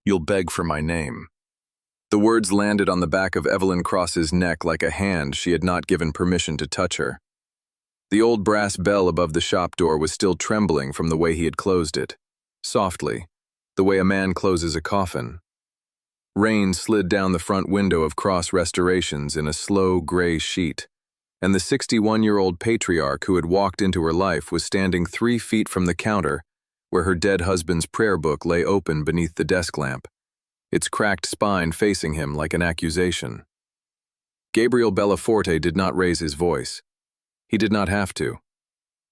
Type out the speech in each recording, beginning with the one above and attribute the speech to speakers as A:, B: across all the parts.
A: You'll beg for my name." The words landed on the back of Evelyn Cross's neck like a hand she had not given permission to touch her. The old brass bell above the shop door was still trembling from the way he had closed it, softly, the way a man closes a coffin. Rain slid down the front window of Cross Restorations in a slow gray sheet, and the 61-year-old patriarch who had walked into her life was standing 3 feet from the counter where her dead husband's prayer book lay open beneath the desk lamp, its cracked spine facing him like an accusation. Gabriel Bellaforte did not raise his voice. He did not have to.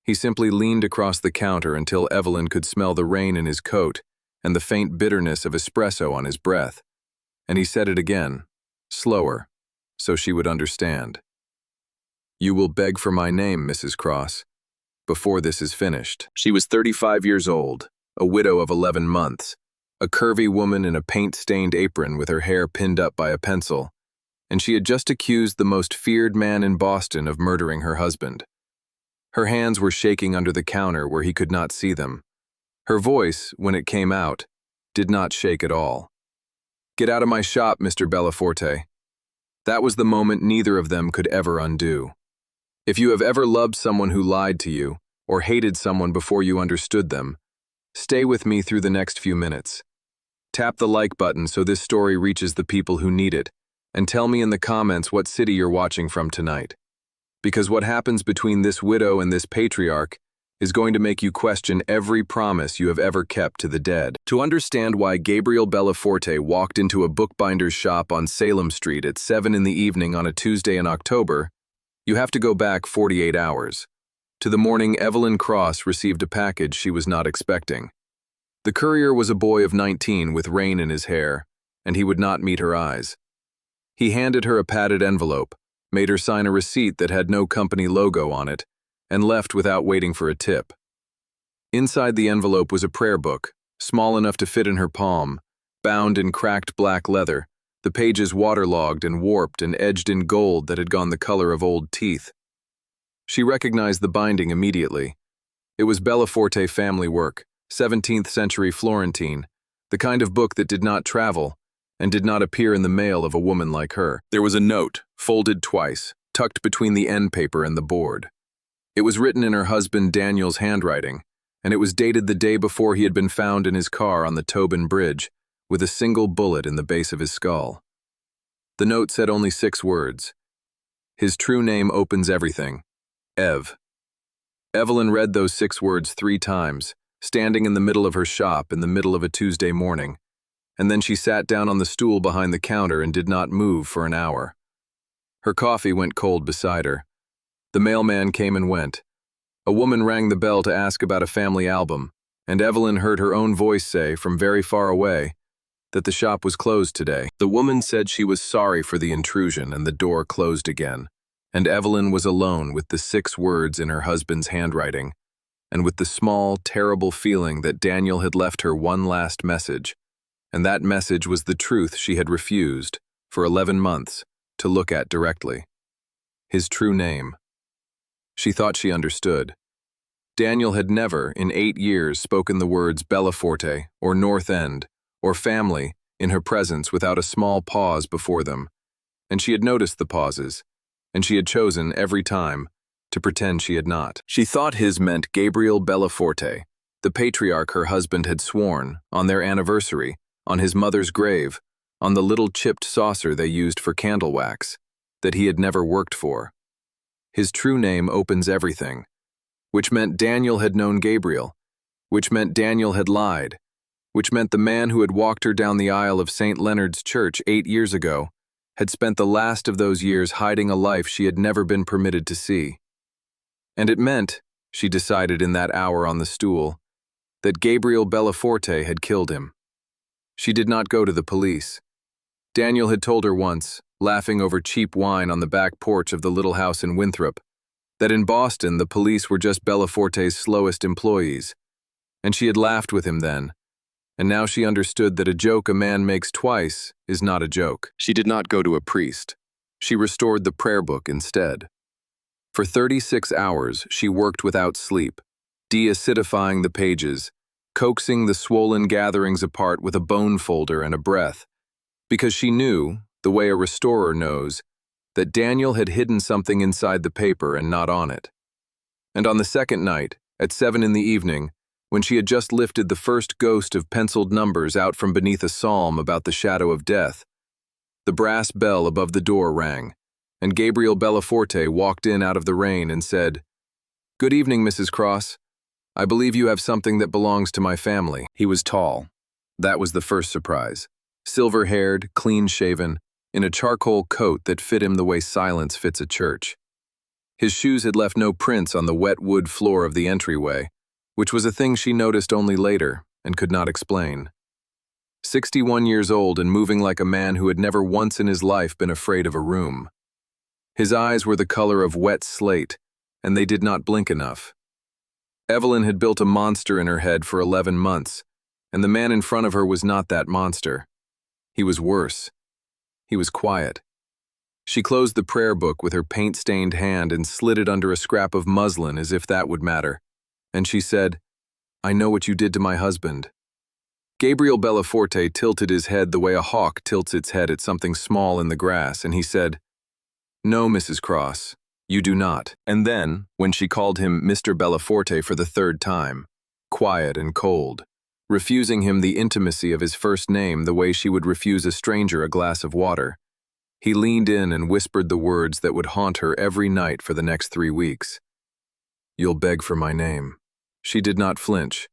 A: He simply leaned across the counter until Evelyn could smell the rain in his coat and the faint bitterness of espresso on his breath, and he said it again, slower, so she would understand. "You will beg for my name, Mrs. Cross, before this is finished." She was 35 years old, a widow of 11 months, a curvy woman in a paint-stained apron with her hair pinned up by a pencil, and she had just accused the most feared man in Boston of murdering her husband. Her hands were shaking under the counter where he could not see them. Her voice, when it came out, did not shake at all. "Get out of my shop, Mr. Bellaforte." That was the moment neither of them could ever undo. If you have ever loved someone who lied to you, or hated someone before you understood them, stay with me through the next few minutes. Tap the like button so this story reaches the people who need it, and tell me in the comments what city you're watching from tonight. Because what happens between this widow and this patriarch is going to make you question every promise you have ever kept to the dead. To understand why Gabriel Bellaforte walked into a bookbinder's shop on Salem Street at 7 in the evening on a Tuesday in October, you have to go back 48 hours, to the morning Evelyn Cross received a package she was not expecting. The courier was a boy of 19 with rain in his hair, and he would not meet her eyes. He handed her a padded envelope, made her sign a receipt that had no company logo on it, and left without waiting for a tip. Inside the envelope was a prayer book, small enough to fit in her palm, bound in cracked black leather, the pages waterlogged and warped and edged in gold that had gone the color of old teeth. She recognized the binding immediately. It was Bellaforte family work, 17th century Florentine, the kind of book that did not travel and did not appear in the mail of a woman like her. There was a note, folded twice, tucked between the end paper and the board. It was written in her husband Daniel's handwriting, and it was dated the day before he had been found in his car on the Tobin Bridge, with a single bullet in the base of his skull. The note said only 6 words. "His true name opens everything. Ev." Evelyn read those 6 words 3 times, standing in the middle of her shop in the middle of a Tuesday morning, and then she sat down on the stool behind the counter and did not move for an hour. Her coffee went cold beside her. The mailman came and went. A woman rang the bell to ask about a family album, and Evelyn heard her own voice say, from very far away, that the shop was closed today. The woman said she was sorry for the intrusion, and the door closed again, and Evelyn was alone with the 6 words in her husband's handwriting, and with the small, terrible feeling that Daniel had left her one last message, and that message was the truth she had refused, for 11 months, to look at directly. His true name. She thought she understood. Daniel had never, in 8 years, spoken the words Bellaforte, or North End, or family, in her presence without a small pause before them, and she had noticed the pauses, and she had chosen, every time, to pretend she had not. She thought his meant Gabriel Bellaforte, the patriarch her husband had sworn, on their anniversary, on his mother's grave, on the little chipped saucer they used for candle wax, that he had never worked for. His true name opens everything, which meant Daniel had known Gabriel, which meant Daniel had lied, which meant the man who had walked her down the aisle of St. Leonard's Church 8 years ago had spent the last of those years hiding a life she had never been permitted to see. And it meant, she decided in that hour on the stool, that Gabriel Bellaforte had killed him. She did not go to the police. Daniel had told her once, laughing over cheap wine on the back porch of the little house in Winthrop, that in Boston the police were just Bellaforte's slowest employees, and she had laughed with him then, and now she understood that a joke a man makes twice is not a joke. She did not go to a priest. She restored the prayer book instead. For 36 hours she worked without sleep, deacidifying the pages, coaxing the swollen gatherings apart with a bone folder and a breath, because she knew, the way a restorer knows, that Daniel had hidden something inside the paper and not on it. And on the second night, at 7 in the evening, when she had just lifted the first ghost of penciled numbers out from beneath a psalm about the shadow of death, the brass bell above the door rang, and Gabriel Bellaforte walked in out of the rain and said, "Good evening, Mrs. Cross. I believe you have something that belongs to my family." He was tall. That was the first surprise. Silver-haired, clean-shaven, in a charcoal coat that fit him the way silence fits a church. His shoes had left no prints on the wet wood floor of the entryway, which was a thing she noticed only later and could not explain. 61 years old and moving like a man who had never once in his life been afraid of a room. His eyes were the color of wet slate, and they did not blink enough. Evelyn had built a monster in her head for 11 months, and the man in front of her was not that monster. He was worse. He was quiet. She closed the prayer book with her paint-stained hand and slid it under a scrap of muslin as if that would matter. And she said, "I know what you did to my husband." Gabriel Bellaforte tilted his head the way a hawk tilts its head at something small in the grass, and he said, "No, Mrs. Cross, you do not." And then, when she called him Mr. Bellaforte for the third time, quiet and cold, refusing him the intimacy of his first name the way she would refuse a stranger a glass of water, he leaned in and whispered the words that would haunt her every night for the next 3 weeks. "You'll beg for my name." She did not flinch.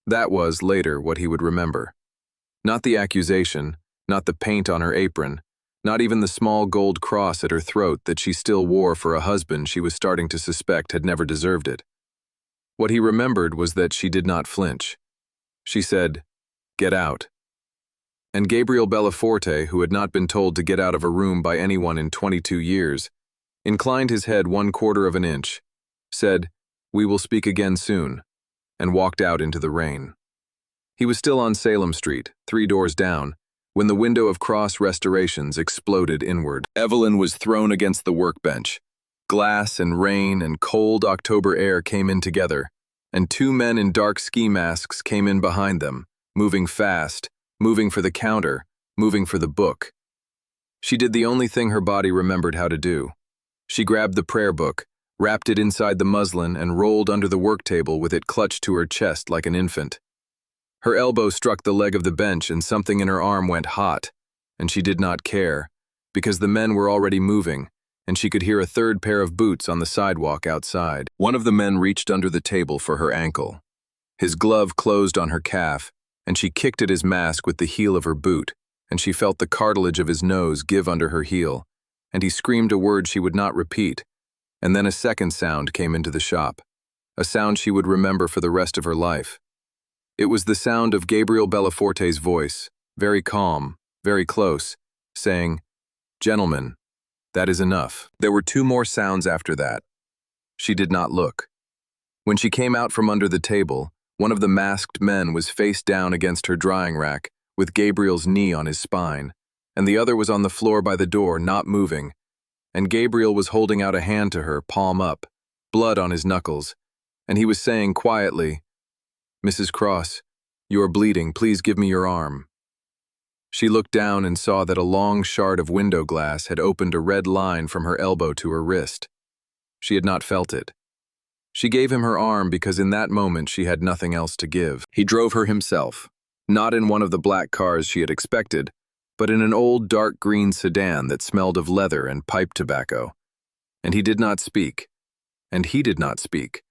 A: That was, later, what he would remember. Not the accusation, not the paint on her apron, not even the small gold cross at her throat that she still wore for a husband she was starting to suspect had never deserved it. What he remembered was that she did not flinch. She said, "Get out." And Gabriel Bellaforte, who had not been told to get out of a room by anyone in 22 years, inclined his head 1/4 of an inch, said, "We will speak again soon," and walked out into the rain. He was still on Salem Street, 3 doors down, when the window of Cross Restorations exploded inward. Evelyn was thrown against the workbench. Glass and rain and cold October air came in together, and 2 men in dark ski masks came in behind them, moving fast, moving for the counter, moving for the book. She did the only thing her body remembered how to do. She grabbed the prayer book, wrapped it inside the muslin, and rolled under the work table with it clutched to her chest like an infant. Her elbow struck the leg of the bench and something in her arm went hot, and she did not care, because the men were already moving, and she could hear a third pair of boots on the sidewalk outside. One of the men reached under the table for her ankle. His glove closed on her calf, and she kicked at his mask with the heel of her boot, and she felt the cartilage of his nose give under her heel, and he screamed a word she would not repeat, and then a second sound came into the shop, a sound she would remember for the rest of her life. It was the sound of Gabriel Bellaforte's voice, very calm, very close, saying, "Gentlemen, that is enough." There were 2 more sounds after that. She did not look. When she came out from under the table, one of the masked men was face down against her drying rack, with Gabriel's knee on his spine, and the other was on the floor by the door, not moving, and Gabriel was holding out a hand to her, palm up, blood on his knuckles, and he was saying quietly, "Mrs. Cross, you are bleeding, please give me your arm." She looked down and saw that a long shard of window glass had opened a red line from her elbow to her wrist. She had not felt it. She gave him her arm because in that moment she had nothing else to give. He drove her himself, not in one of the black cars she had expected, but in an old dark green sedan that smelled of leather and pipe tobacco. And he did not speak, and he did not speak,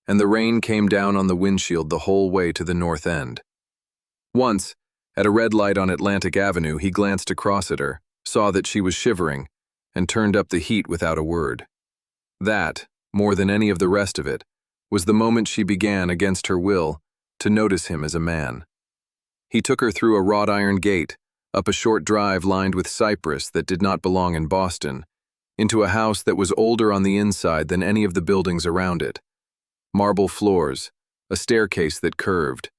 A: and the rain came down on the windshield the whole way to the north end. Once, at a red light on Atlantic Avenue, he glanced across at her, saw that she was shivering, and turned up the heat without a word. That, more than any of the rest of it, was the moment she began, against her will, to notice him as a man. He took her through a wrought iron gate, up a short drive lined with cypress that did not belong in Boston, into a house that was older on the inside than any of the buildings around it. Marble floors, a staircase that curved,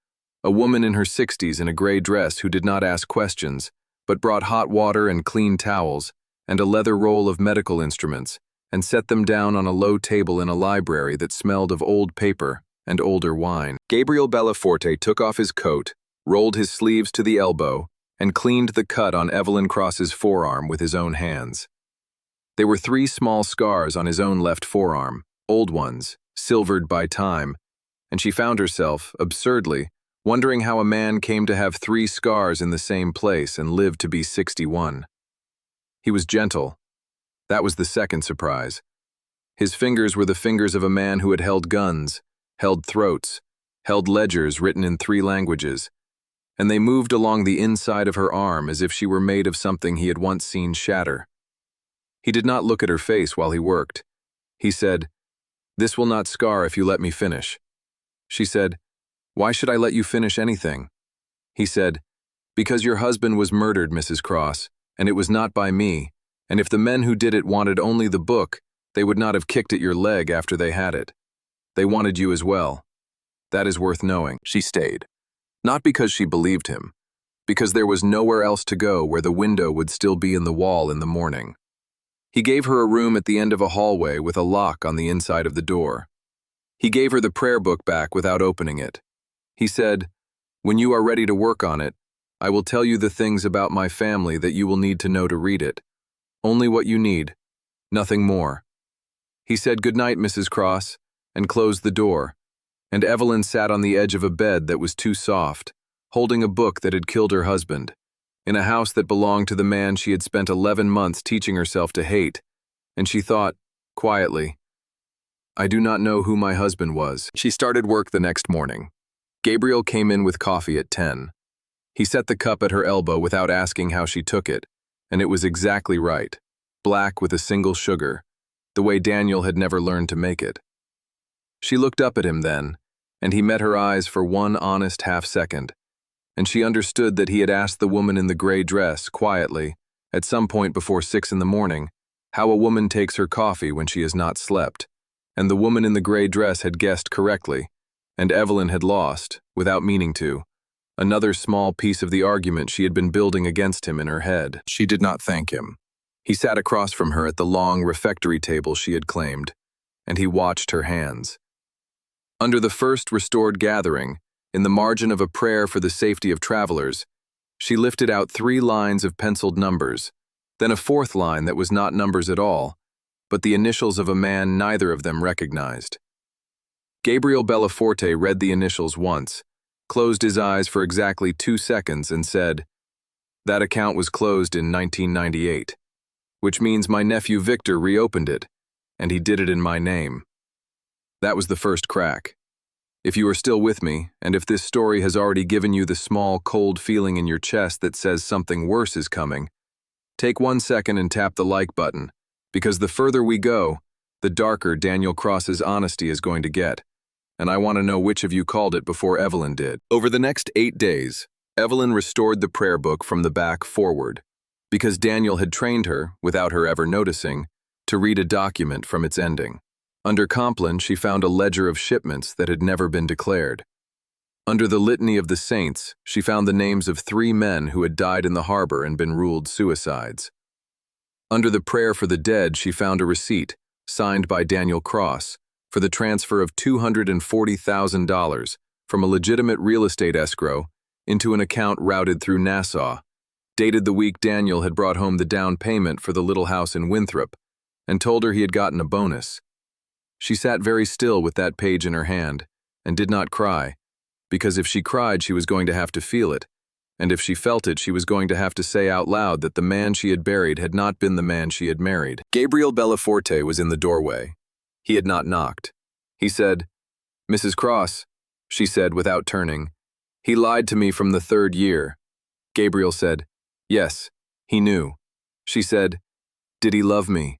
A: a woman in her 60s in a gray dress who did not ask questions, but brought hot water and clean towels, and a leather roll of medical instruments, and set them down on a low table in a library that smelled of old paper and older wine. Gabriel Bellaforte took off his coat, rolled his sleeves to the elbow, and cleaned the cut on Evelyn Cross's forearm with his own hands. There were 3 small scars on his own left forearm, old ones, silvered by time, and she found herself, absurdly, wondering how a man came to have 3 scars in the same place and live to be 61. He was gentle. That was the second surprise. His fingers were the fingers of a man who had held guns, held throats, held ledgers written in 3 languages, and they moved along the inside of her arm as if she were made of something he had once seen shatter. He did not look at her face while he worked. He said, "This will not scar if you let me finish." She said, "Why should I let you finish anything?" He said, "Because your husband was murdered, Mrs. Cross, and it was not by me, and if the men who did it wanted only the book, they would not have kicked at your leg after they had it. They wanted you as well. That is worth knowing." She stayed. Not because she believed him, because there was nowhere else to go where the window would still be in the wall in the morning. He gave her a room at the end of a hallway with a lock on the inside of the door. He gave her the prayer book back without opening it. He said, "When you are ready to work on it, I will tell you the things about my family that you will need to know to read it. Only what you need, nothing more." He said, "Good night, Mrs. Cross," and closed the door, and Evelyn sat on the edge of a bed that was too soft, holding a book that had killed her husband, in a house that belonged to the man she had spent 11 months teaching herself to hate, and she thought, quietly, "I do not know who my husband was." She started work the next morning. Gabriel came in with coffee at 10. He set the cup at her elbow without asking how she took it, and it was exactly right, black with a single sugar, the way Daniel had never learned to make it. She looked up at him then, and he met her eyes for one honest half-second, and she understood that he had asked the woman in the gray dress, quietly, at some point before 6 in the morning, how a woman takes her coffee when she has not slept, and the woman in the gray dress had guessed correctly, and Evelyn had lost, without meaning to, another small piece of the argument she had been building against him in her head. She did not thank him. He sat across from her at the long refectory table she had claimed, and he watched her hands. Under the first restored gathering, in the margin of a prayer for the safety of travelers, she lifted out 3 lines of penciled numbers, then a 4th line that was not numbers at all, but the initials of a man neither of them recognized. Gabriel Bellaforte read the initials once, closed his eyes for exactly 2 seconds and said, "That account was closed in 1998, which means my nephew Victor reopened it, and he did it in my name." That was the first crack. If you are still with me, and if this story has already given you the small, cold feeling in your chest that says something worse is coming, take 1 second and tap the like button, because the further we go, the darker Daniel Cross's honesty is going to get, and I want to know which of you called it before Evelyn did. Over the next 8 days, Evelyn restored the prayer book from the back forward, because Daniel had trained her, without her ever noticing, to read a document from its ending. Under Compline, she found a ledger of shipments that had never been declared. Under the Litany of the Saints, she found the names of 3 men who had died in the harbor and been ruled suicides. Under the Prayer for the Dead, she found a receipt, signed by Daniel Cross, for the transfer of $240,000 from a legitimate real estate escrow into an account routed through Nassau, dated the week Daniel had brought home the down payment for the little house in Winthrop, and told her he had gotten a bonus. She sat very still with that page in her hand, and did not cry, because if she cried she was going to have to feel it, and if she felt it she was going to have to say out loud that the man she had buried had not been the man she had married. Gabriel Bellaforte was in the doorway. He had not knocked. He said, "Mrs. Cross," she said without turning, "he lied to me from the 3rd year." Gabriel said, "Yes, he knew." She said, "Did he love me?"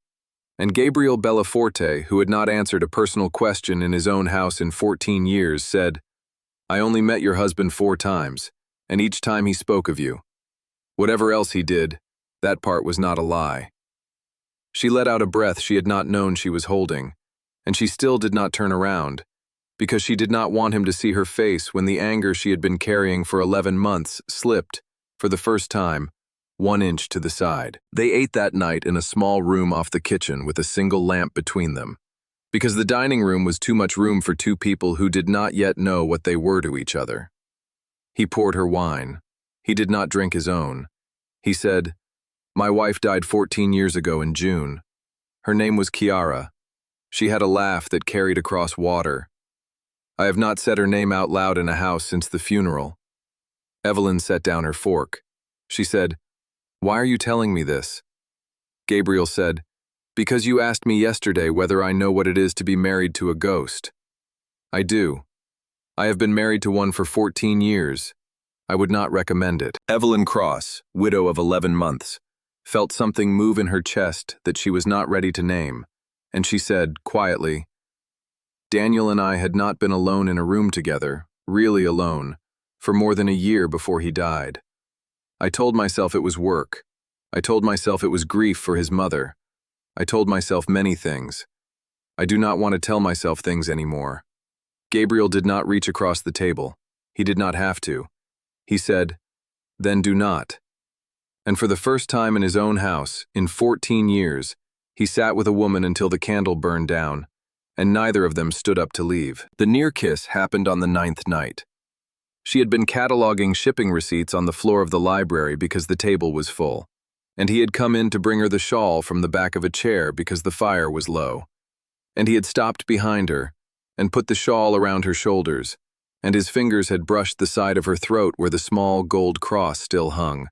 A: And Gabriel Bellaforte, who had not answered a personal question in his own house in 14 years, said, "I only met your husband 4 times, and each time he spoke of you. Whatever else he did, that part was not a lie." She let out a breath she had not known she was holding, and she still did not turn around, because she did not want him to see her face when the anger she had been carrying for 11 months slipped, for the first time, 1 inch to the side. They ate that night in a small room off the kitchen with a single lamp between them. because the dining room was too much room for two people who did not yet know what they were to each other. He poured her wine. He did not drink his own. He said, "My wife died 14 years ago in June. Her name was Chiara. She had a laugh that carried across water. I have not said her name out loud in a house since the funeral." Evelyn set down her fork. She said, "Why are you telling me this?" Gabriel said, "Because you asked me yesterday whether I know what it is to be married to a ghost. I do. I have been married to one for 14 years. I would not recommend it." Evelyn Cross, widow of 11 months, felt something move in her chest that she was not ready to name, and she said, quietly, "Daniel and I had not been alone in a room together, really alone, for more than a year before he died. I told myself it was work. I told myself it was grief for his mother. I told myself many things. I do not want to tell myself things anymore." Gabriel did not reach across the table. He did not have to. He said, "Then do not." And for the first time in his own house, in 14 years, he sat with a woman until the candle burned down, and neither of them stood up to leave. The near kiss happened on the 9th night. She had been cataloging shipping receipts on the floor of the library because the table was full, and he had come in to bring her the shawl from the back of a chair because the fire was low. And he had stopped behind her and put the shawl around her shoulders, and his fingers had brushed the side of her throat where the small gold cross still hung.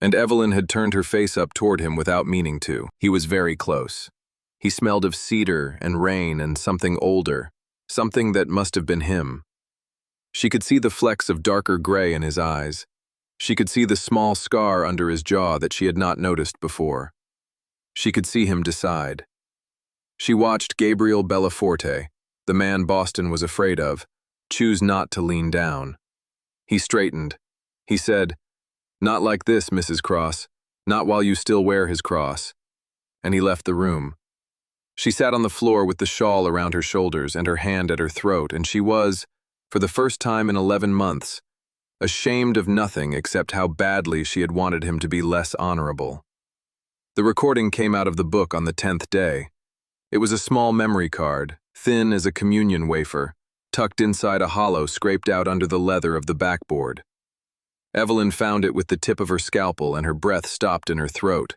A: And Evelyn had turned her face up toward him without meaning to. He was very close. He smelled of cedar and rain and something older, something that must have been him. She could see the flecks of darker gray in his eyes. She could see the small scar under his jaw that she had not noticed before. She could see him decide. She watched Gabriel Bellaforte, the man Boston was afraid of, choose not to lean down. He straightened. He said, "Not like this, Mrs. Cross, not while you still wear his cross." And he left the room. She sat on the floor with the shawl around her shoulders and her hand at her throat, and she was, for the first time in 11 months, ashamed of nothing except how badly she had wanted him to be less honorable. The recording came out of the book on the 10th day. It was a small memory card, thin as a communion wafer, tucked inside a hollow scraped out under the leather of the backboard. Evelyn found it with the tip of her scalpel and her breath stopped in her throat.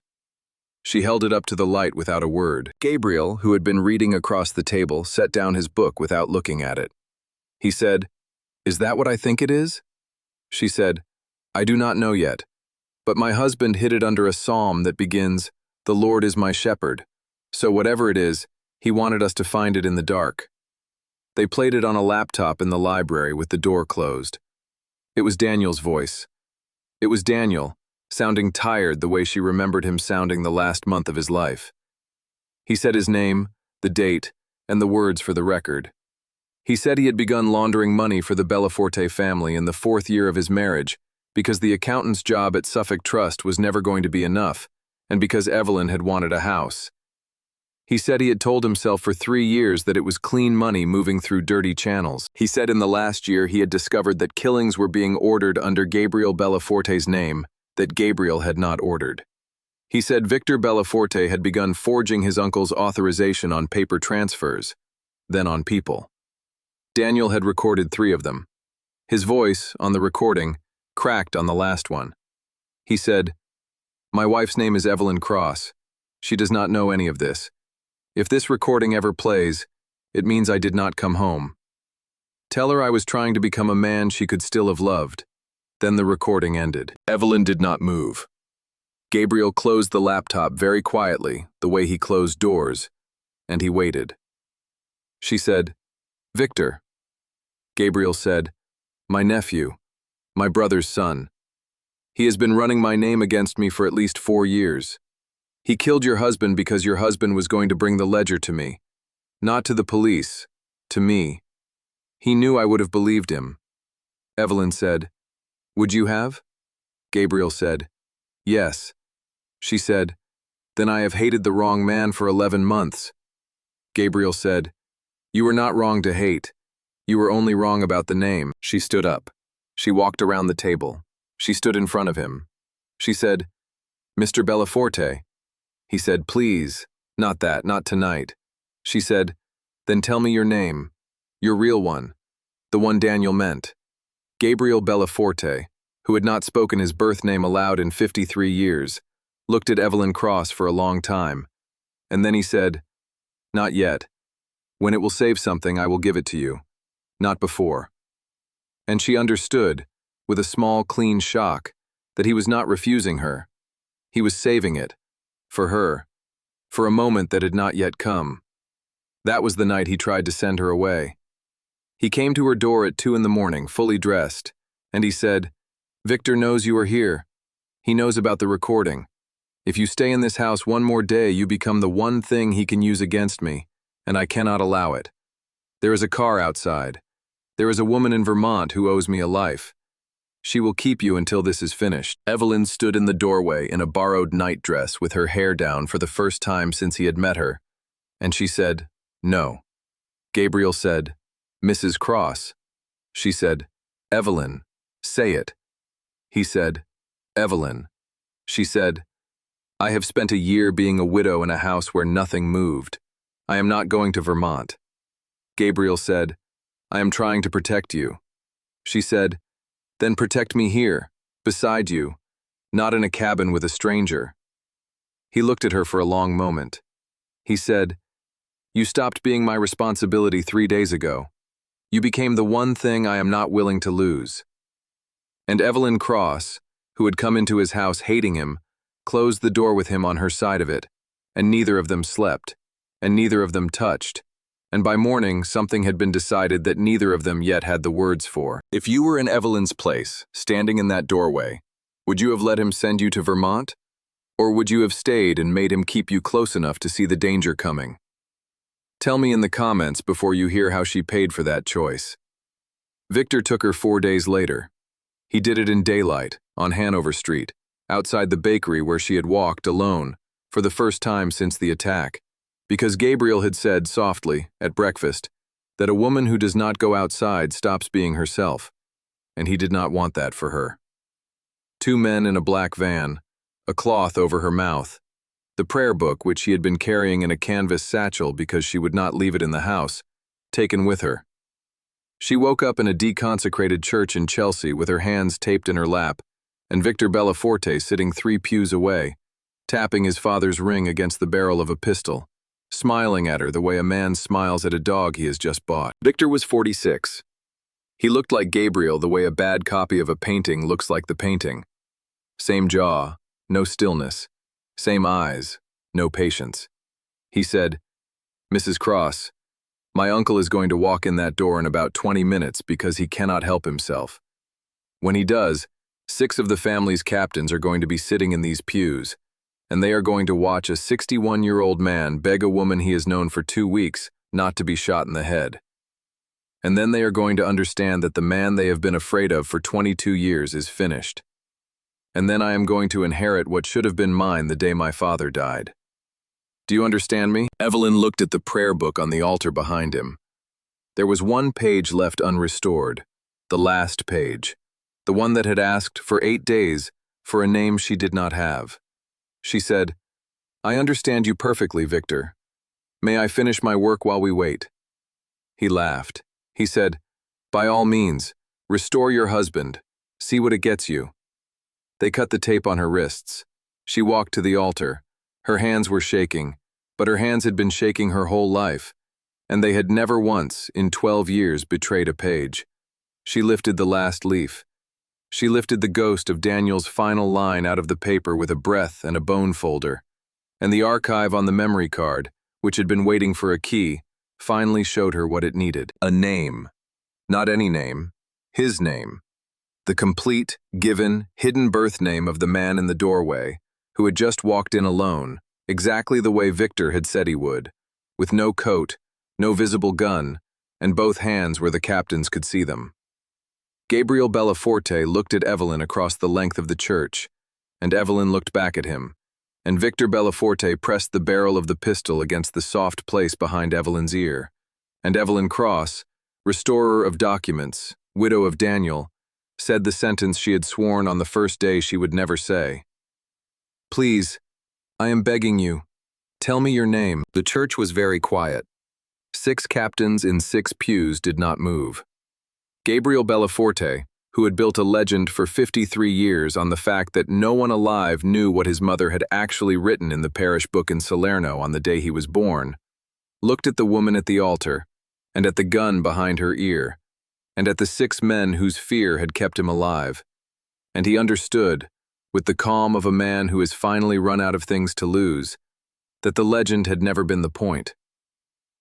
A: She held it up to the light without a word. Gabriel, who had been reading across the table, set down his book without looking at it. He said, "Is that what I think it is?" She said, "I do not know yet, but my husband hid it under a psalm that begins, 'The Lord is my shepherd,' so whatever it is, he wanted us to find it in the dark." They played it on a laptop in the library with the door closed. It was Daniel's voice. It was Daniel, sounding tired the way she remembered him sounding the last month of his life. He said his name, the date, and the words for the record. He said he had begun laundering money for the Bellaforte family in the 4th year of his marriage because the accountant's job at Suffolk Trust was never going to be enough, and because Evelyn had wanted a house. He said he had told himself for 3 years that it was clean money moving through dirty channels. He said in the last year he had discovered that killings were being ordered under Gabriel Bellaforte's name that Gabriel had not ordered. He said Victor Bellaforte had begun forging his uncle's authorization on paper transfers, then on people. Daniel had recorded 3 of them. His voice, on the recording, cracked on the last one. He said, "My wife's name is Evelyn Cross. She does not know any of this. If this recording ever plays, it means I did not come home. Tell her I was trying to become a man she could still have loved." Then the recording ended. Evelyn did not move. Gabriel closed the laptop very quietly, the way he closed doors, and he waited. She said, "Victor." Gabriel said, "My nephew, my brother's son. He has been running my name against me for at least 4 years. He killed your husband because your husband was going to bring the ledger to me. Not to the police, to me. He knew I would have believed him." Evelyn said, "Would you have?" Gabriel said, "Yes." She said, "Then I have hated the wrong man for 11 months. Gabriel said, "You were not wrong to hate. You were only wrong about the name." She stood up. She walked around the table. She stood in front of him. She said, "Mr. Bellaforte." He said, "Please, not that, not tonight." She said, Then tell me your name. Your real one. The one Daniel meant. Gabriel Bellaforte, who had not spoken his birth name aloud in 53 years, looked at Evelyn Cross for a long time, and then he said, "Not yet. When it will save something, I will give it to you. Not before." And she understood, with a small, clean shock, that he was not refusing her. He was saving it. For her. For a moment that had not yet come. That was the night he tried to send her away. He came to her door at 2 in the morning, fully dressed, and he said, "Victor knows you are here. He knows about the recording. If you stay in this house one more day, you become the one thing he can use against me, and I cannot allow it. There is a car outside. There is a woman in Vermont who owes me a life. She will keep you until this is finished." Evelyn stood in the doorway in a borrowed nightdress with her hair down for the first time since he had met her, and she said, "No." Gabriel said, "Mrs. Cross." She said, "Evelyn, say it." He said, "Evelyn." She said, "I have spent a year being a widow in a house where nothing moved. I am not going to Vermont." Gabriel said, "I am trying to protect you." She said, "Then protect me here, beside you, not in a cabin with a stranger." He looked at her for a long moment. He said, "You stopped being my responsibility 3 days ago. You became the one thing I am not willing to lose." And Evelyn Cross, who had come into his house hating him, closed the door with him on her side of it, and neither of them slept, and neither of them touched, and by morning something had been decided that neither of them yet had the words for. If you were in Evelyn's place, standing in that doorway, would you have let him send you to Vermont? Or would you have stayed and made him keep you close enough to see the danger coming? Tell me in the comments before you hear how she paid for that choice. Victor took her 4 days later. He did it in daylight, on Hanover Street, outside the bakery where she had walked alone, for the first time since the attack, because Gabriel had said softly, at breakfast, that a woman who does not go outside stops being herself, and he did not want that for her. 2 men in a black van, a cloth over her mouth, the prayer book which she had been carrying in a canvas satchel because she would not leave it in the house, taken with her. She woke up in a deconsecrated church in Chelsea with her hands taped in her lap, and Victor Bellaforte sitting 3 pews away, tapping his father's ring against the barrel of a pistol, smiling at her the way a man smiles at a dog he has just bought. Victor was 46. He looked like Gabriel the way a bad copy of a painting looks like the painting. Same jaw, no stillness. Same eyes, no patience. He said, "Mrs. Cross, my uncle is going to walk in that door in about 20 minutes because he cannot help himself. When he does, 6 of the family's captains are going to be sitting in these pews, and they are going to watch a 61-year-old man beg a woman he has known for 2 weeks not to be shot in the head. And then they are going to understand that the man they have been afraid of for 22 years is finished. And then I am going to inherit what should have been mine the day my father died. Do you understand me?" Evelyn looked at the prayer book on the altar behind him. There was 1 page left unrestored, the last page, the one that had asked for 8 days for a name she did not have. She said, "I understand you perfectly, Victor. May I finish my work while we wait?" He laughed. He said, "By all means, restore your husband. See what it gets you." They cut the tape on her wrists. She walked to the altar. Her hands were shaking, but her hands had been shaking her whole life, and they had never once, in 12 years, betrayed a page. She lifted the last leaf. She lifted the ghost of Daniel's final line out of the paper with a breath and a bone folder, and the archive on the memory card, which had been waiting for a key, finally showed her what it needed. A name. Not any name. His name. The complete, given, hidden birth name of the man in the doorway, who had just walked in alone, exactly the way Victor had said he would, with no coat, no visible gun, and both hands where the captains could see them. Gabriel Bellaforte looked at Evelyn across the length of the church, and Evelyn looked back at him, and Victor Bellaforte pressed the barrel of the pistol against the soft place behind Evelyn's ear, and Evelyn Cross, restorer of documents, widow of Daniel, said the sentence she had sworn on the first day she would never say. "Please, I am begging you, tell me your name." The church was very quiet. 6 captains in 6 pews did not move. Gabriel Bellaforte, who had built a legend for 53 years on the fact that no one alive knew what his mother had actually written in the parish book in Salerno on the day he was born, looked at the woman at the altar, and at the gun behind her ear, and at the 6 men whose fear had kept him alive, and he understood, with the calm of a man who has finally run out of things to lose, that the legend had never been the point.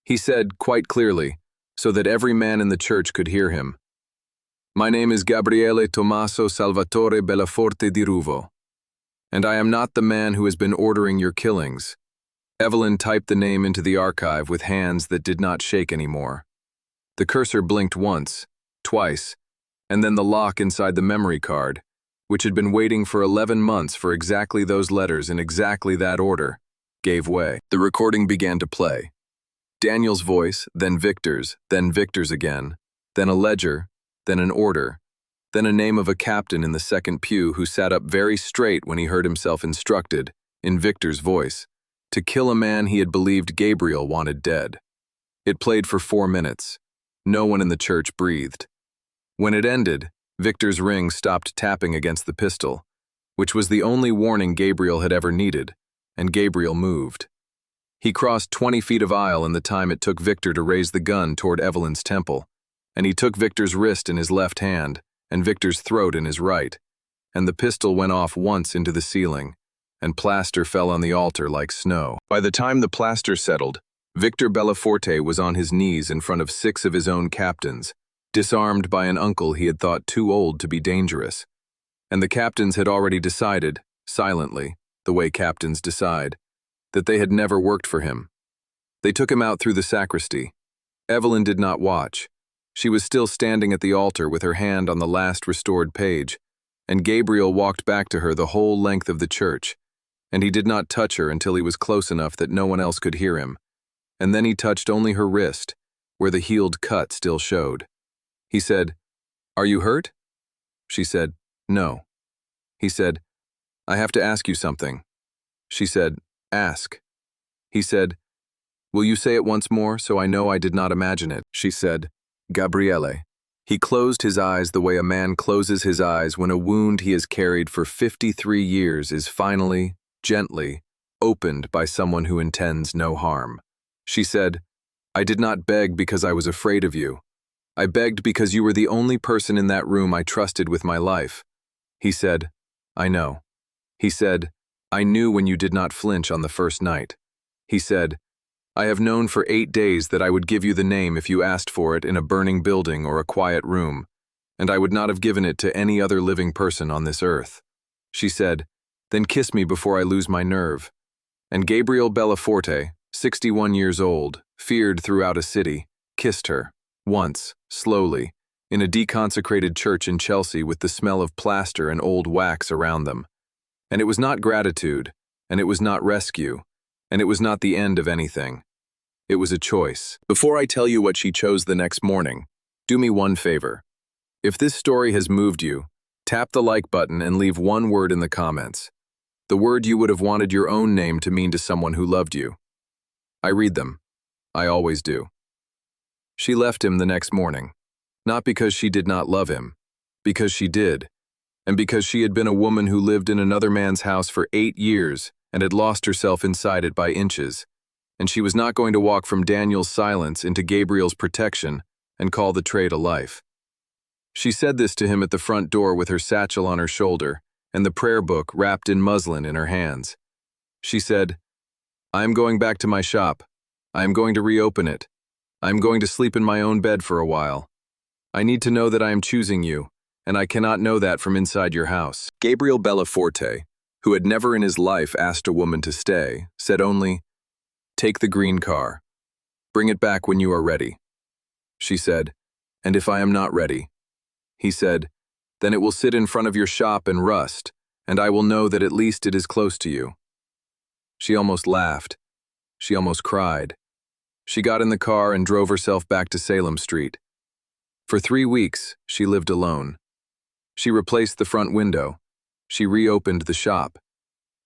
A: He said, quite clearly, so that every man in the church could hear him, "My name is Gabriele Tommaso Salvatore Bellaforte di Ruvo, and I am not the man who has been ordering your killings." Evelyn typed the name into the archive with hands that did not shake anymore. The cursor blinked once, twice, and then the lock inside the memory card, which had been waiting for 11 months for exactly those letters in exactly that order, gave way. The recording began to play. Daniel's voice, then Victor's again, then a ledger, then an order, then a name of a captain in the second pew who sat up very straight when he heard himself instructed, in Victor's voice, to kill a man he had believed Gabriel wanted dead. It played for 4 minutes. No one in the church breathed. When it ended, Victor's ring stopped tapping against the pistol, which was the only warning Gabriel had ever needed, and Gabriel moved. He crossed 20 feet of aisle in the time it took Victor to raise the gun toward Evelyn's temple, and he took Victor's wrist in his left hand and Victor's throat in his right, and the pistol went off once into the ceiling, and plaster fell on the altar like snow. By the time the plaster settled, Victor Bellaforte was on his knees in front of 6 of his own captains, disarmed by an uncle he had thought too old to be dangerous. And the captains had already decided, silently, the way captains decide, that they had never worked for him. They took him out through the sacristy. Evelyn did not watch. She was still standing at the altar with her hand on the last restored page, and Gabriel walked back to her the whole length of the church, and he did not touch her until he was close enough that no one else could hear him, and then he touched only her wrist, where the healed cut still showed. He said, "Are you hurt?" She said, "No." He said, "I have to ask you something." She said, "Ask." He said, "Will you say it once more so I know I did not imagine it?" She said, "Gabriele." He closed his eyes the way a man closes his eyes when a wound he has carried for 53 years is finally, gently, opened by someone who intends no harm. She said, "I did not beg because I was afraid of you. I begged because you were the only person in that room I trusted with my life." He said, "I know." He said, "I knew when you did not flinch on the first night." He said, "I have known for 8 days that I would give you the name if you asked for it in a burning building or a quiet room, and I would not have given it to any other living person on this earth." She said, "Then kiss me before I lose my nerve." And Gabriel Bellaforte, 61 years old, feared throughout a city, kissed her, once, slowly, in a deconsecrated church in Chelsea with the smell of plaster and old wax around them. And it was not gratitude, and it was not rescue, and it was not the end of anything. It was a choice. Before I tell you what she chose the next morning, do me one favor. If this story has moved you, tap the like button and leave one word in the comments. The word you would have wanted your own name to mean to someone who loved you. I read them. I always do. She left him the next morning, not because she did not love him, because she did, and because she had been a woman who lived in another man's house for 8 years and had lost herself inside it by inches, and she was not going to walk from Daniel's silence into Gabriel's protection and call the trade a life. She said this to him at the front door with her satchel on her shoulder and the prayer book wrapped in muslin in her hands. She said, "I am going back to my shop. I am going to reopen it. I am going to sleep in my own bed for a while. I need to know that I am choosing you, and I cannot know that from inside your house." Gabriel Bellaforte, who had never in his life asked a woman to stay, said only, "Take the green car. Bring it back when you are ready." She said, "And if I am not ready?" He said, "Then it will sit in front of your shop and rust, and I will know that at least it is close to you." She almost laughed. She almost cried. She got in the car and drove herself back to Salem Street. For 3 weeks, she lived alone. She replaced the front window. She reopened the shop.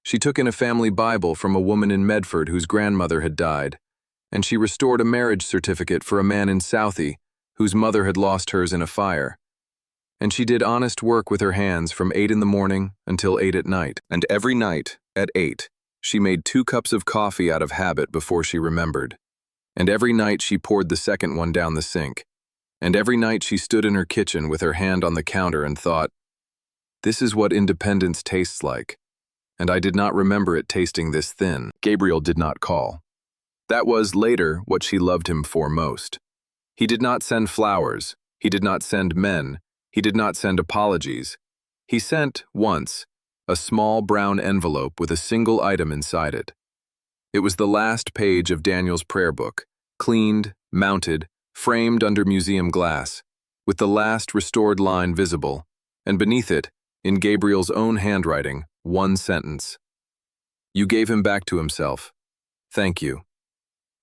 A: She took in a family Bible from a woman in Medford whose grandmother had died, and she restored a marriage certificate for a man in Southie whose mother had lost hers in a fire. And she did honest work with her hands from 8 in the morning until 8 at night. And every night, at 8, she made 2 cups of coffee out of habit before she remembered. And every night she poured the second one down the sink. And every night she stood in her kitchen with her hand on the counter and thought, "This is what independence tastes like." And I did not remember it tasting this thin. Gabriel did not call. That was, later, what she loved him for most. He did not send flowers. He did not send men. He did not send apologies. He sent, once, a small brown envelope with a single item inside it. It was the last page of Daniel's prayer book, cleaned, mounted, framed under museum glass, with the last restored line visible, and beneath it, in Gabriel's own handwriting, one sentence. "You gave him back to himself. Thank you."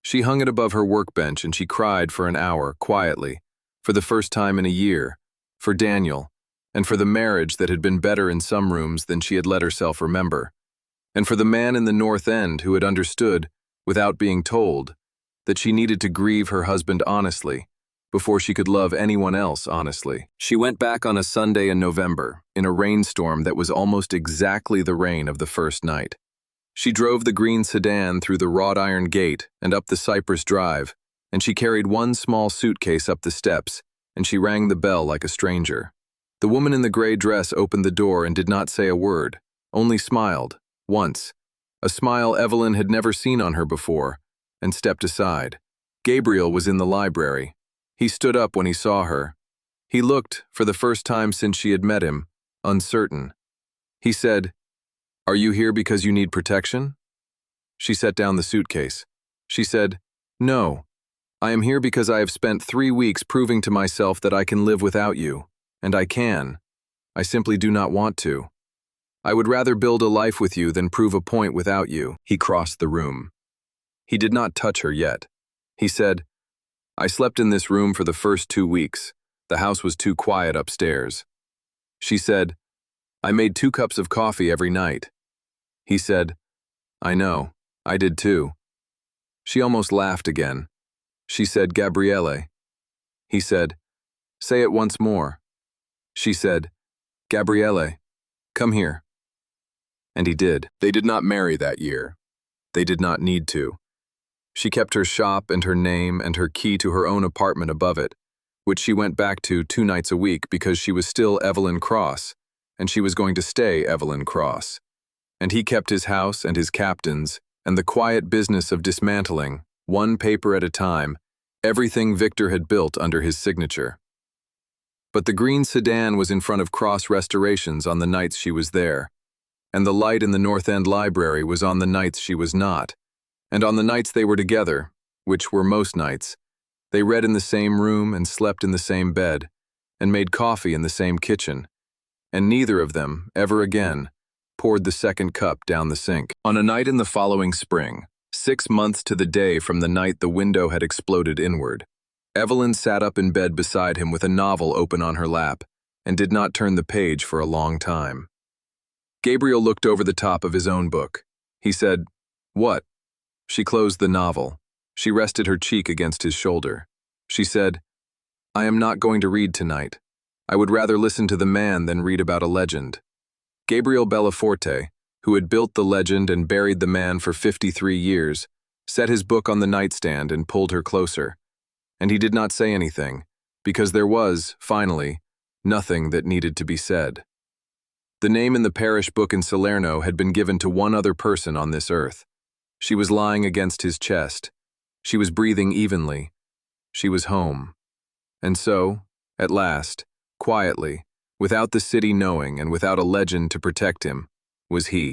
A: She hung it above her workbench and she cried for an hour, quietly, for the first time in a year, for Daniel, and for the marriage that had been better in some rooms than she had let herself remember, and for the man in the North End who had understood, without being told, that she needed to grieve her husband honestly before she could love anyone else honestly. She went back on a Sunday in November, in a rainstorm that was almost exactly the rain of the first night. She drove the green sedan through the wrought iron gate and up the cypress drive, and she carried one small suitcase up the steps, and she rang the bell like a stranger. The woman in the gray dress opened the door and did not say a word, only smiled, once, a smile Evelyn had never seen on her before, and stepped aside. Gabriel was in the library. He stood up when he saw her. He looked, for the first time since she had met him, uncertain. He said, "Are you here because you need protection?" She set down the suitcase. She said, "No, I am here because I have spent 3 weeks proving to myself that I can live without you, and I can. I simply do not want to. I would rather build a life with you than prove a point without you." He crossed the room. He did not touch her yet. He said, "I slept in this room for the first 2 weeks. The house was too quiet upstairs." She said, "I made 2 cups of coffee every night." He said, "I know, I did too." She almost laughed again. She said, "Gabriele." He said, "Say it once more." She said, "Gabriele, come here." And he did. They did not marry that year. They did not need to. She kept her shop and her name and her key to her own apartment above it, which she went back to 2 nights a week because she was still Evelyn Cross, and she was going to stay Evelyn Cross. And he kept his house and his captains, and the quiet business of dismantling, one paper at a time, everything Victor had built under his signature. But the green sedan was in front of Cross Restorations on the nights she was there, and the light in the North End Library was on the nights she was not, and on the nights they were together, which were most nights, they read in the same room and slept in the same bed, and made coffee in the same kitchen, and neither of them, ever again, poured the second cup down the sink. On a night in the following spring, 6 months to the day from the night the window had exploded inward, Evelyn sat up in bed beside him with a novel open on her lap, and did not turn the page for a long time. Gabriel looked over the top of his own book. He said, "What?" She closed the novel. She rested her cheek against his shoulder. She said, "I am not going to read tonight. I would rather listen to the man than read about a legend." Gabriel Bellaforte, who had built the legend and buried the man for 53 years, set his book on the nightstand and pulled her closer. And he did not say anything, because there was, finally, nothing that needed to be said. The name in the parish book in Salerno had been given to one other person on this earth. She was lying against his chest. She was breathing evenly. She was home. And so, at last, quietly, without the city knowing and without a legend to protect him, was he.